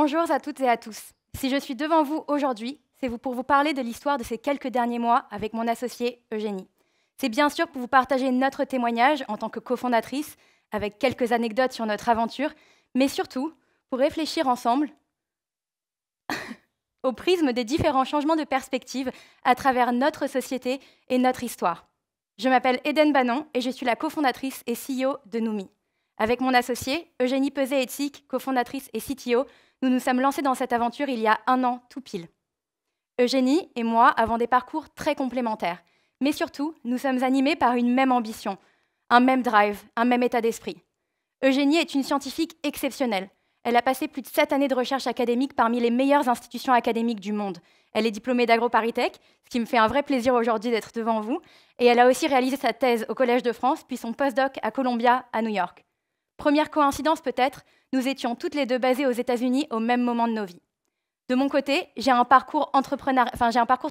Bonjour à toutes et à tous. Si je suis devant vous aujourd'hui, c'est pour vous parler de l'histoire de ces quelques derniers mois avec mon associée Eugénie. C'est bien sûr pour vous partager notre témoignage en tant que cofondatrice, avec quelques anecdotes sur notre aventure, mais surtout pour réfléchir ensemble au prisme des différents changements de perspective à travers notre société et notre histoire. Je m'appelle Eden Bannon et je suis la cofondatrice et CEO de Noumi. Avec mon associée, Eugénie Peuzet-Etzig, cofondatrice et CTO, nous nous sommes lancés dans cette aventure il y a 1 an tout pile. Eugénie et moi avons des parcours très complémentaires, mais surtout, nous sommes animés par une même ambition, un même drive, un même état d'esprit. Eugénie est une scientifique exceptionnelle. Elle a passé plus de 7 années de recherche académique parmi les meilleures institutions académiques du monde. Elle est diplômée d'AgroParisTech, ce qui me fait un vrai plaisir aujourd'hui d'être devant vous, et elle a aussi réalisé sa thèse au Collège de France, puis son postdoc à Columbia, à New York. Première coïncidence peut-être, nous étions toutes les deux basées aux États-Unis au même moment de nos vies. De mon côté, j'ai un parcours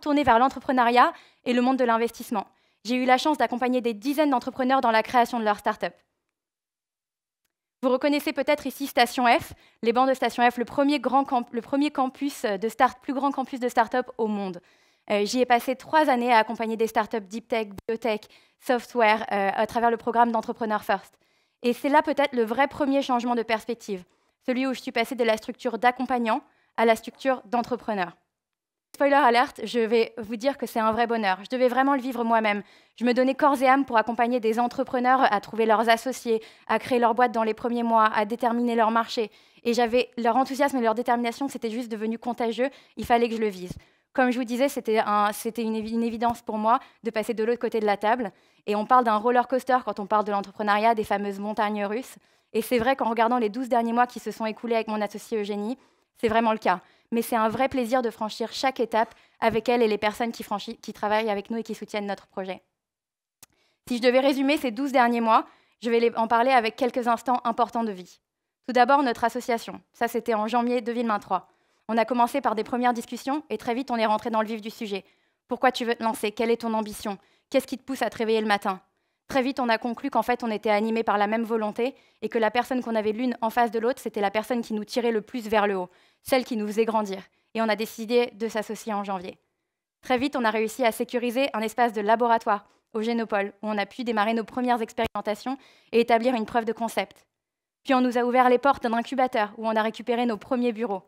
tourné vers l'entrepreneuriat et le monde de l'investissement. J'ai eu la chance d'accompagner des dizaines d'entrepreneurs dans la création de leur start-up. Vous reconnaissez peut-être ici Station F, les bancs de Station F, le plus grand campus de start-up au monde. J'y ai passé 3 années à accompagner des start-up deep tech, biotech, software, à travers le programme d'Entrepreneur First. Et c'est là peut-être le vrai premier changement de perspective, celui où je suis passée de la structure d'accompagnant à la structure d'entrepreneur. Spoiler alerte, je vais vous dire que c'est un vrai bonheur. Je devais vraiment le vivre moi-même. Je me donnais corps et âme pour accompagner des entrepreneurs à trouver leurs associés, à créer leur boîte dans les premiers mois, à déterminer leur marché. Et j'avais leur enthousiasme et leur détermination, c'était juste devenu contagieux. Il fallait que je le vise. Comme je vous disais, c'était une évidence pour moi de passer de l'autre côté de la table. Et on parle d'un roller coaster quand on parle de l'entrepreneuriat, des fameuses montagnes russes. Et c'est vrai qu'en regardant les 12 derniers mois qui se sont écoulés avec mon associée Eugénie, c'est vraiment le cas. Mais c'est un vrai plaisir de franchir chaque étape avec elle et les personnes qui travaillent avec nous et qui soutiennent notre projet. Si je devais résumer ces 12 derniers mois, je vais en parler avec quelques instants importants de vie. Tout d'abord, notre association. Ça, c'était en janvier 2023. On a commencé par des premières discussions et très vite, on est rentré dans le vif du sujet. Pourquoi tu veux te lancer? Quelle est ton ambition? Qu'est-ce qui te pousse à te réveiller le matin? Très vite, on a conclu qu'en fait, on était animés par la même volonté et que la personne qu'on avait l'une en face de l'autre, c'était la personne qui nous tirait le plus vers le haut, celle qui nous faisait grandir. Et on a décidé de s'associer en janvier. Très vite, on a réussi à sécuriser un espace de laboratoire au Génopole, où on a pu démarrer nos premières expérimentations et établir une preuve de concept. Puis on nous a ouvert les portes d'un incubateur, où on a récupéré nos premiers bureaux.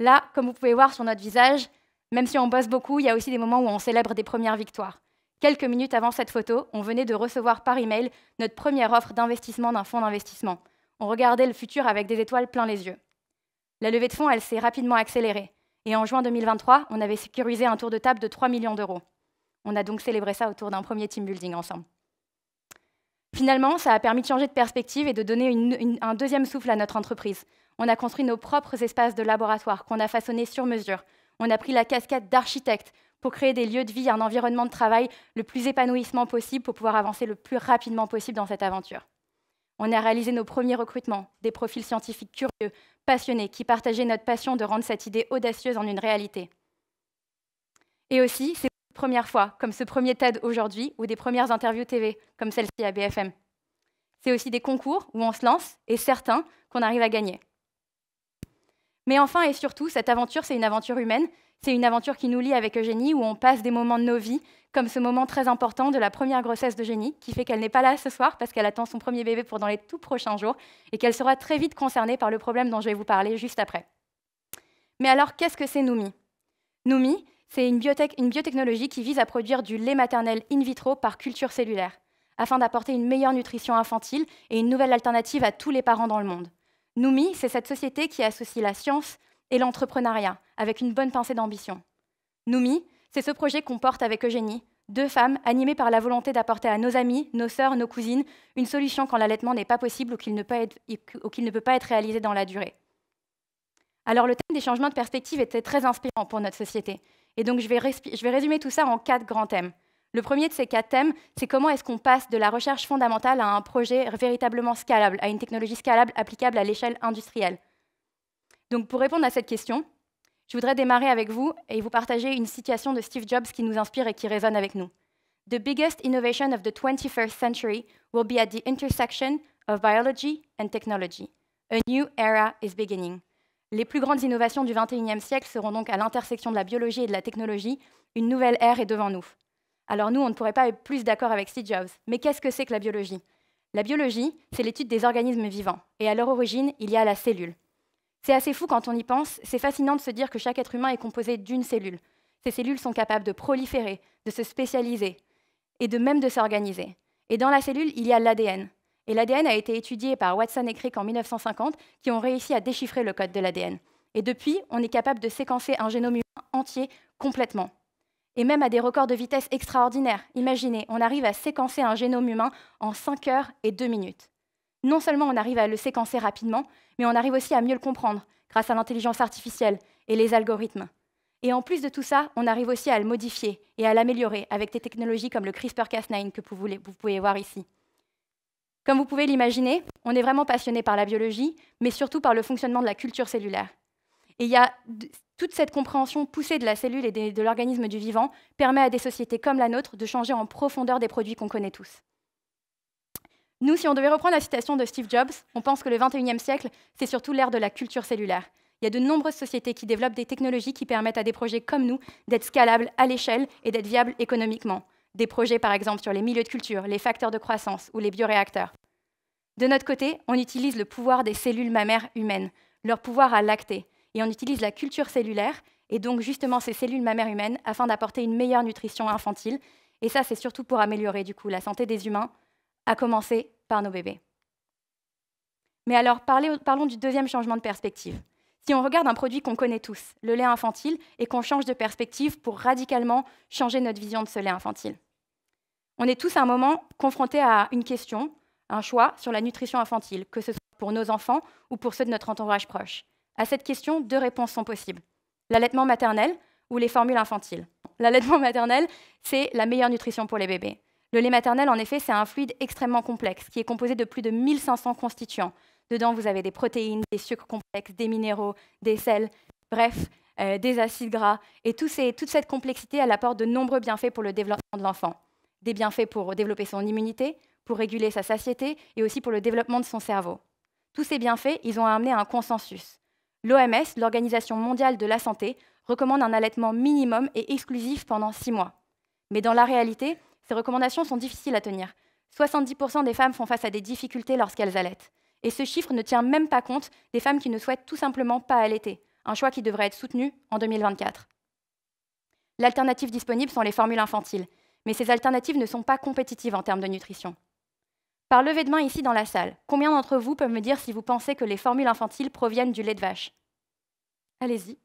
Là, comme vous pouvez voir sur notre visage, même si on bosse beaucoup, il y a aussi des moments où on célèbre des premières victoires. Quelques minutes avant cette photo, on venait de recevoir par email notre première offre d'investissement d'un fonds d'investissement. On regardait le futur avec des étoiles plein les yeux. La levée de fonds, elle s'est rapidement accélérée. Et en juin 2023, on avait sécurisé un tour de table de 3 millions d'euros. On a donc célébré ça autour d'un premier team building ensemble. Finalement, ça a permis de changer de perspective et de donner un deuxième souffle à notre entreprise. On a construit nos propres espaces de laboratoire qu'on a façonnés sur mesure. On a pris la casquette d'architecte pour créer des lieux de vie, un environnement de travail le plus épanouissement possible pour pouvoir avancer le plus rapidement possible dans cette aventure. On a réalisé nos premiers recrutements, des profils scientifiques curieux, passionnés, qui partageaient notre passion de rendre cette idée audacieuse en une réalité. Et aussi, c'est une première fois, comme ce premier TED aujourd'hui, ou des premières interviews TV, comme celle-ci à BFM. C'est aussi des concours où on se lance, et certains qu'on arrive à gagner. Mais enfin et surtout, cette aventure, c'est une aventure humaine. C'est une aventure qui nous lie avec Eugénie, où on passe des moments de nos vies, comme ce moment très important de la première grossesse d'Eugénie, qui fait qu'elle n'est pas là ce soir parce qu'elle attend son premier bébé dans les tout prochains jours, et qu'elle sera très vite concernée par le problème dont je vais vous parler juste après. Mais alors, qu'est-ce que c'est Noumi? Noumi, c'est une biotechnologie qui vise à produire du lait maternel in vitro par culture cellulaire, afin d'apporter une meilleure nutrition infantile et une nouvelle alternative à tous les parents dans le monde. Noumi, c'est cette société qui associe la science et l'entrepreneuriat, avec une bonne pincée d'ambition. Noumi, c'est ce projet qu'on porte avec Eugénie, 2 femmes animées par la volonté d'apporter à nos amis, nos sœurs, nos cousines, une solution quand l'allaitement n'est pas possible ou qu'il ne peut pas être réalisé dans la durée. Alors le thème des changements de perspective était très inspirant pour notre société. Et donc je vais résumer tout ça en 4 grands thèmes. Le premier de ces 4 thèmes, c'est comment est-ce qu'on passe de la recherche fondamentale à un projet véritablement scalable, à une technologie scalable applicable à l'échelle industrielle. Donc pour répondre à cette question, je voudrais démarrer avec vous et vous partager une citation de Steve Jobs qui nous inspire et qui résonne avec nous. The biggest innovation of the 21st century will be at the intersection of biology and technology. A new era is beginning. Les plus grandes innovations du XXIe siècle seront donc à l'intersection de la biologie et de la technologie. Une nouvelle ère est devant nous. Alors nous, on ne pourrait pas être plus d'accord avec Steve Jobs. Mais qu'est-ce que c'est que la biologie? La biologie, c'est l'étude des organismes vivants. Et à leur origine, il y a la cellule. C'est assez fou quand on y pense. C'est fascinant de se dire que chaque être humain est composé d'une cellule. Ces cellules sont capables de proliférer, de se spécialiser et même de s'organiser. Et dans la cellule, il y a l'ADN. Et l'ADN a été étudié par Watson et Crick en 1950, qui ont réussi à déchiffrer le code de l'ADN. Et depuis, on est capable de séquencer un génome humain entier complètement. Et même à des records de vitesse extraordinaires. Imaginez, on arrive à séquencer un génome humain en 5 heures et 2 minutes. Non seulement on arrive à le séquencer rapidement, mais on arrive aussi à mieux le comprendre grâce à l'intelligence artificielle et les algorithmes. Et en plus de tout ça, on arrive aussi à le modifier et à l'améliorer avec des technologies comme le CRISPR-Cas9 que vous pouvez voir ici. Comme vous pouvez l'imaginer, on est vraiment passionné par la biologie, mais surtout par le fonctionnement de la culture cellulaire. Et toute cette compréhension poussée de la cellule et de l'organisme du vivant permet à des sociétés comme la nôtre de changer en profondeur des produits qu'on connaît tous. Nous, si on devait reprendre la citation de Steve Jobs, on pense que le XXIe siècle, c'est surtout l'ère de la culture cellulaire. Il y a de nombreuses sociétés qui développent des technologies qui permettent à des projets comme nous d'être scalables à l'échelle et d'être viables économiquement. Des projets, par exemple, sur les milieux de culture, les facteurs de croissance ou les bioréacteurs. De notre côté, on utilise le pouvoir des cellules mammaires humaines, leur pouvoir à lacter, et on utilise la culture cellulaire, et donc justement ces cellules mammaires humaines, afin d'apporter une meilleure nutrition infantile. Et ça, c'est surtout pour améliorer, du coup, la santé des humains, à commencer par nos bébés. Mais alors, parlons du deuxième changement de perspective. Si on regarde un produit qu'on connaît tous, le lait infantile, et qu'on change de perspective pour radicalement changer notre vision de ce lait infantile. On est tous à un moment confrontés à une question, un choix sur la nutrition infantile, que ce soit pour nos enfants ou pour ceux de notre entourage proche. À cette question, 2 réponses sont possibles. L'allaitement maternel ou les formules infantiles. L'allaitement maternel, c'est la meilleure nutrition pour les bébés. Le lait maternel, en effet, c'est un fluide extrêmement complexe qui est composé de plus de 1500 constituants. Dedans, vous avez des protéines, des sucres complexes, des minéraux, des sels, bref, des acides gras. Et toute cette complexité, elle apporte de nombreux bienfaits pour le développement de l'enfant. Des bienfaits pour développer son immunité, pour réguler sa satiété et aussi pour le développement de son cerveau. Tous ces bienfaits, ils ont amené à un consensus. L'OMS, l'Organisation mondiale de la santé, recommande un allaitement minimum et exclusif pendant 6 mois. Mais dans la réalité, ces recommandations sont difficiles à tenir. 70% des femmes font face à des difficultés lorsqu'elles allaitent. Et ce chiffre ne tient même pas compte des femmes qui ne souhaitent tout simplement pas allaiter, un choix qui devrait être soutenu en 2024. L'alternative disponible sont les formules infantiles, mais ces alternatives ne sont pas compétitives en termes de nutrition. Par levée de main ici dans la salle, combien d'entre vous peuvent me dire si vous pensez que les formules infantiles proviennent du lait de vache? Allez-y.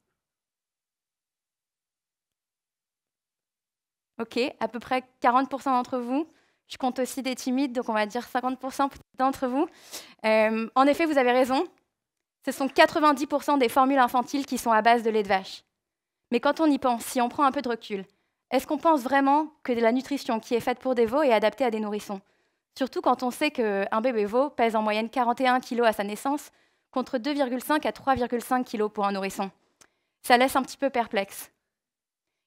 Ok, à peu près 40% d'entre vous. Je compte aussi des timides, donc on va dire 50% d'entre vous. En effet, vous avez raison. Ce sont 90% des formules infantiles qui sont à base de lait de vache. Mais quand on y pense, si on prend un peu de recul, est-ce qu'on pense vraiment que la nutrition qui est faite pour des veaux est adaptée à des nourrissons? Surtout quand on sait qu'un bébé veau pèse en moyenne 41 kg à sa naissance, contre 2,5 à 3,5 kg pour un nourrisson. Ça laisse un petit peu perplexe.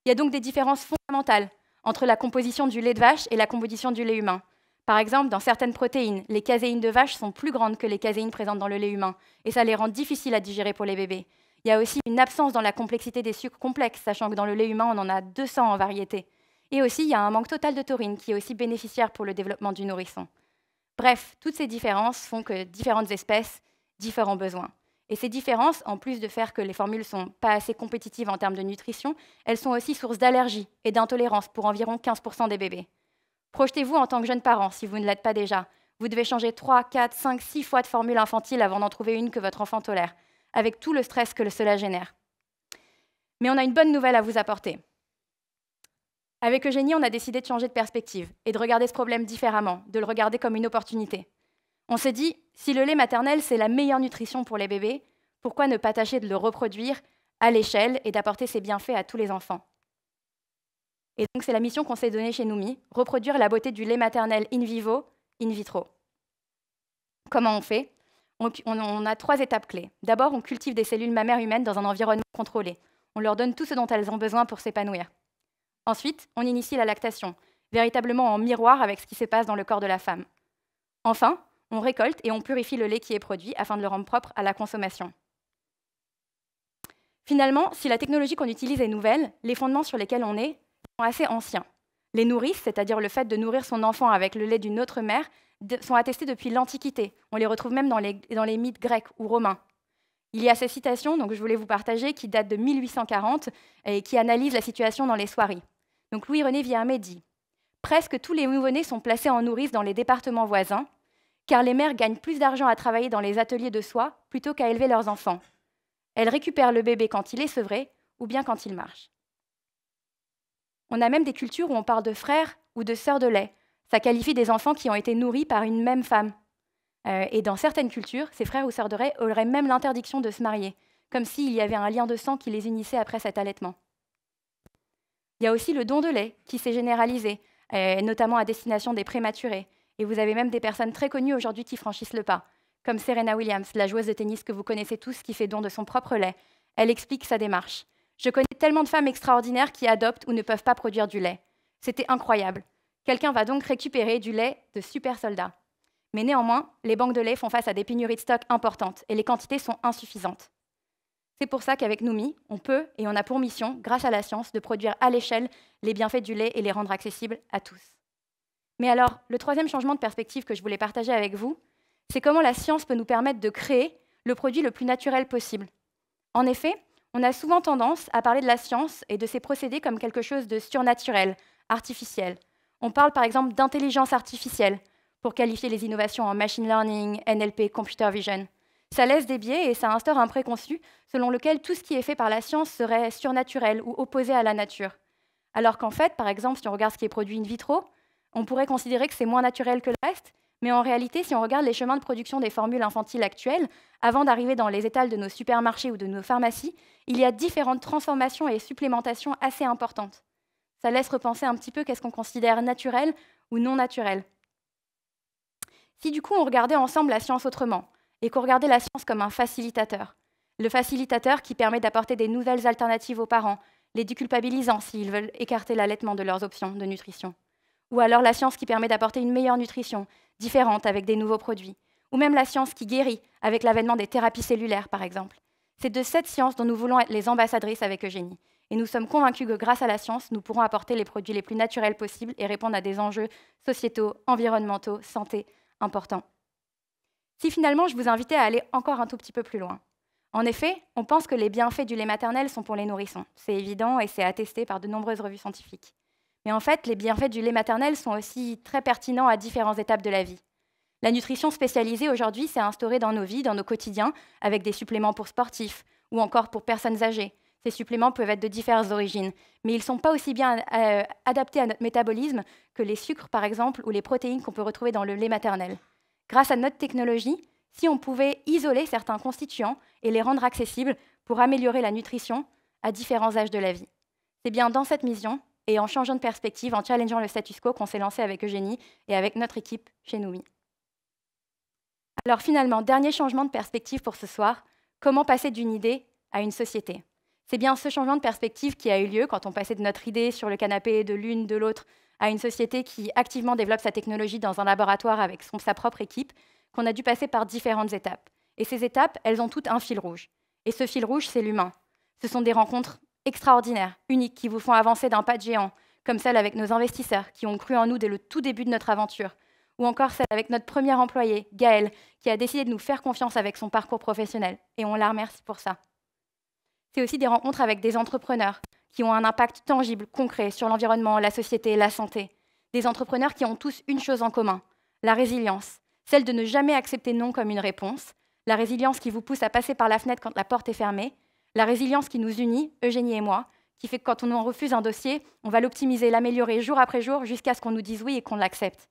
Il y a donc des différences fondamentales entre la composition du lait de vache et la composition du lait humain. Par exemple, dans certaines protéines, les caséines de vache sont plus grandes que les caséines présentes dans le lait humain, et ça les rend difficiles à digérer pour les bébés. Il y a aussi une absence dans la complexité des sucres complexes, sachant que dans le lait humain, on en a 200 en variété. Et aussi, il y a un manque total de taurine, qui est aussi bénéficiaire pour le développement du nourrisson. Bref, toutes ces différences font que différentes espèces, différents besoins. Et ces différences, en plus de faire que les formules ne sont pas assez compétitives en termes de nutrition, elles sont aussi source d'allergies et d'intolérance pour environ 15% des bébés. Projetez-vous en tant que jeune parent, si vous ne l'êtes pas déjà. Vous devez changer 3, 4, 5, 6 fois de formule infantile avant d'en trouver une que votre enfant tolère, avec tout le stress que cela génère. Mais on a une bonne nouvelle à vous apporter. Avec Eugénie, on a décidé de changer de perspective et de regarder ce problème différemment, de le regarder comme une opportunité. On s'est dit, si le lait maternel, c'est la meilleure nutrition pour les bébés, pourquoi ne pas tâcher de le reproduire à l'échelle et d'apporter ses bienfaits à tous les enfants? Et donc, c'est la mission qu'on s'est donnée chez Noumi, reproduire la beauté du lait maternel in vivo, in vitro. Comment on fait? On a 3 étapes clés. D'abord, on cultive des cellules mammaires humaines dans un environnement contrôlé. On leur donne tout ce dont elles ont besoin pour s'épanouir. Ensuite, on initie la lactation, véritablement en miroir avec ce qui se passe dans le corps de la femme. Enfin, on récolte et on purifie le lait qui est produit afin de le rendre propre à la consommation. Finalement, si la technologie qu'on utilise est nouvelle, les fondements sur lesquels on est sont assez anciens. Les nourrices, c'est-à-dire le fait de nourrir son enfant avec le lait d'une autre mère, sont attestés depuis l'Antiquité. On les retrouve même dans les mythes grecs ou romains. Il y a ces citations, donc je voulais vous partager, qui datent de 1840 et qui analysent la situation dans les soieries. Donc Louis-René Villarmé dit « Presque tous les nouveau-nés sont placés en nourrice dans les départements voisins, car les mères gagnent plus d'argent à travailler dans les ateliers de soie plutôt qu'à élever leurs enfants. Elles récupèrent le bébé quand il est sevré ou bien quand il marche. » On a même des cultures où on parle de frères ou de sœurs de lait. Ça qualifie des enfants qui ont été nourris par une même femme. Et dans certaines cultures, ces frères ou sœurs de lait auraient même l'interdiction de se marier, comme s'il y avait un lien de sang qui les unissait après cet allaitement. Il y a aussi le don de lait qui s'est généralisé, notamment à destination des prématurés. Et vous avez même des personnes très connues aujourd'hui qui franchissent le pas, comme Serena Williams, la joueuse de tennis que vous connaissez tous, qui fait don de son propre lait. Elle explique sa démarche. « Je connais tellement de femmes extraordinaires qui adoptent ou ne peuvent pas produire du lait. C'était incroyable. Quelqu'un va donc récupérer du lait de super soldats. » Mais néanmoins, les banques de lait font face à des pénuries de stock importantes et les quantités sont insuffisantes. C'est pour ça qu'avec Noumi, on peut et on a pour mission, grâce à la science, de produire à l'échelle les bienfaits du lait et les rendre accessibles à tous. Mais alors, le troisième changement de perspective que je voulais partager avec vous, c'est comment la science peut nous permettre de créer le produit le plus naturel possible. En effet, on a souvent tendance à parler de la science et de ses procédés comme quelque chose de surnaturel, artificiel. On parle par exemple d'intelligence artificielle pour qualifier les innovations en machine learning, NLP, computer vision. Ça laisse des biais et ça instaure un préconçu selon lequel tout ce qui est fait par la science serait surnaturel ou opposé à la nature. Alors qu'en fait, par exemple, si on regarde ce qui est produit in vitro, on pourrait considérer que c'est moins naturel que le reste, mais en réalité, si on regarde les chemins de production des formules infantiles actuelles, avant d'arriver dans les étals de nos supermarchés ou de nos pharmacies, il y a différentes transformations et supplémentations assez importantes. Ça laisse repenser un petit peu qu'est-ce qu'on considère naturel ou non naturel. Si du coup on regardait ensemble la science autrement, et qu'on regardait la science comme un facilitateur, le facilitateur qui permet d'apporter des nouvelles alternatives aux parents, les déculpabilisant s'ils veulent écarter l'allaitement de leurs options de nutrition, ou alors la science qui permet d'apporter une meilleure nutrition, différente avec des nouveaux produits, ou même la science qui guérit avec l'avènement des thérapies cellulaires par exemple. C'est de cette science dont nous voulons être les ambassadrices avec Eugénie. Et nous sommes convaincus que grâce à la science, nous pourrons apporter les produits les plus naturels possibles et répondre à des enjeux sociétaux, environnementaux, santé importants. Si finalement je vous invitais à aller encore un tout petit peu plus loin. En effet, on pense que les bienfaits du lait maternel sont pour les nourrissons. C'est évident et c'est attesté par de nombreuses revues scientifiques. Mais en fait, les bienfaits du lait maternel sont aussi très pertinents à différentes étapes de la vie. La nutrition spécialisée aujourd'hui s'est instaurée dans nos vies, dans nos quotidiens, avec des suppléments pour sportifs ou encore pour personnes âgées. Ces suppléments peuvent être de diverses origines, mais ils ne sont pas aussi bien adaptés à notre métabolisme que les sucres, par exemple, ou les protéines qu'on peut retrouver dans le lait maternel. Grâce à notre technologie, si on pouvait isoler certains constituants et les rendre accessibles pour améliorer la nutrition à différents âges de la vie. C'est bien dans cette mission, et en changeant de perspective, en challengeant le status quo, qu'on s'est lancé avec Eugénie et avec notre équipe chez Noumi. Alors finalement, dernier changement de perspective pour ce soir, comment passer d'une idée à une société? C'est bien ce changement de perspective qui a eu lieu quand on passait de notre idée sur le canapé de l'une, de l'autre, à une société qui activement développe sa technologie dans un laboratoire avec sa propre équipe, qu'on a dû passer par différentes étapes. Et ces étapes, elles ont toutes un fil rouge. Et ce fil rouge, c'est l'humain. Ce sont des rencontres extraordinaires, uniques, qui vous font avancer d'un pas de géant, comme celle avec nos investisseurs, qui ont cru en nous dès le tout début de notre aventure, ou encore celle avec notre premier employé, Gaël, qui a décidé de nous faire confiance avec son parcours professionnel, et on la remercie pour ça. C'est aussi des rencontres avec des entrepreneurs qui ont un impact tangible, concret sur l'environnement, la société, la santé. Des entrepreneurs qui ont tous une chose en commun, la résilience, celle de ne jamais accepter non comme une réponse, la résilience qui vous pousse à passer par la fenêtre quand la porte est fermée, la résilience qui nous unit, Eugénie et moi, qui fait que quand on en refuse un dossier, on va l'optimiser, l'améliorer jour après jour jusqu'à ce qu'on nous dise oui et qu'on l'accepte.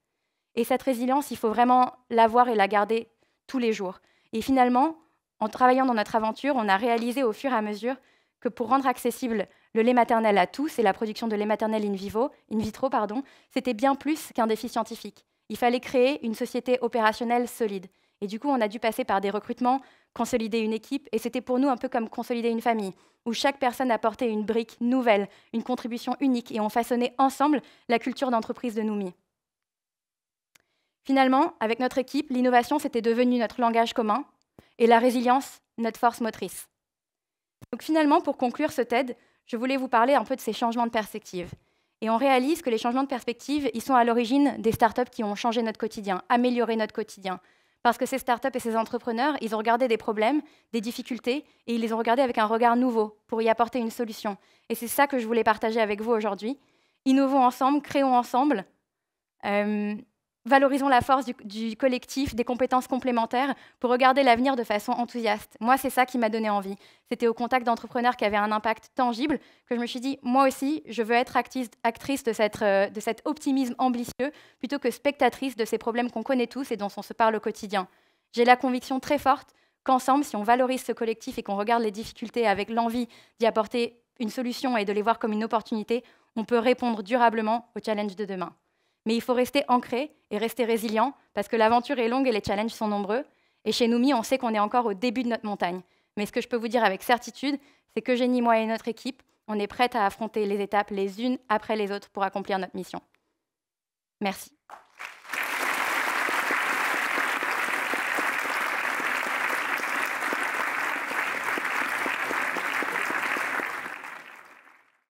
Et cette résilience, il faut vraiment l'avoir et la garder tous les jours. Et finalement, en travaillant dans notre aventure, on a réalisé au fur et à mesure que pour rendre accessible le lait maternel à tous et la production de lait maternel in vitro, c'était bien plus qu'un défi scientifique. Il fallait créer une société opérationnelle solide. Et du coup, on a dû passer par des recrutements, consolider une équipe, et c'était pour nous un peu comme consolider une famille, où chaque personne apportait une brique nouvelle, une contribution unique, et on façonnait ensemble la culture d'entreprise de Noumi. Finalement, avec notre équipe, l'innovation, c'était devenu notre langage commun, et la résilience, notre force motrice. Donc finalement, pour conclure ce TED, je voulais vous parler un peu de ces changements de perspective. Et on réalise que les changements de perspective, ils sont à l'origine des startups qui ont changé notre quotidien, amélioré notre quotidien. Parce que ces startups et ces entrepreneurs, ils ont regardé des problèmes, des difficultés, et ils les ont regardés avec un regard nouveau pour y apporter une solution. Et c'est ça que je voulais partager avec vous aujourd'hui. Innovons ensemble, créons ensemble, valorisons la force du collectif, des compétences complémentaires pour regarder l'avenir de façon enthousiaste. Moi, c'est ça qui m'a donné envie. C'était au contact d'entrepreneurs qui avaient un impact tangible que je me suis dit, moi aussi, je veux être actrice de cet optimisme ambitieux plutôt que spectatrice de ces problèmes qu'on connaît tous et dont on se parle au quotidien. J'ai la conviction très forte qu'ensemble, si on valorise ce collectif et qu'on regarde les difficultés avec l'envie d'y apporter une solution et de les voir comme une opportunité, on peut répondre durablement aux challenges de demain. Mais il faut rester ancré et rester résilient parce que l'aventure est longue et les challenges sont nombreux. Et chez Noumi, on sait qu'on est encore au début de notre montagne. Mais ce que je peux vous dire avec certitude, c'est qu'Eugénie, moi et notre équipe, on est prêtes à affronter les étapes les unes après les autres pour accomplir notre mission. Merci.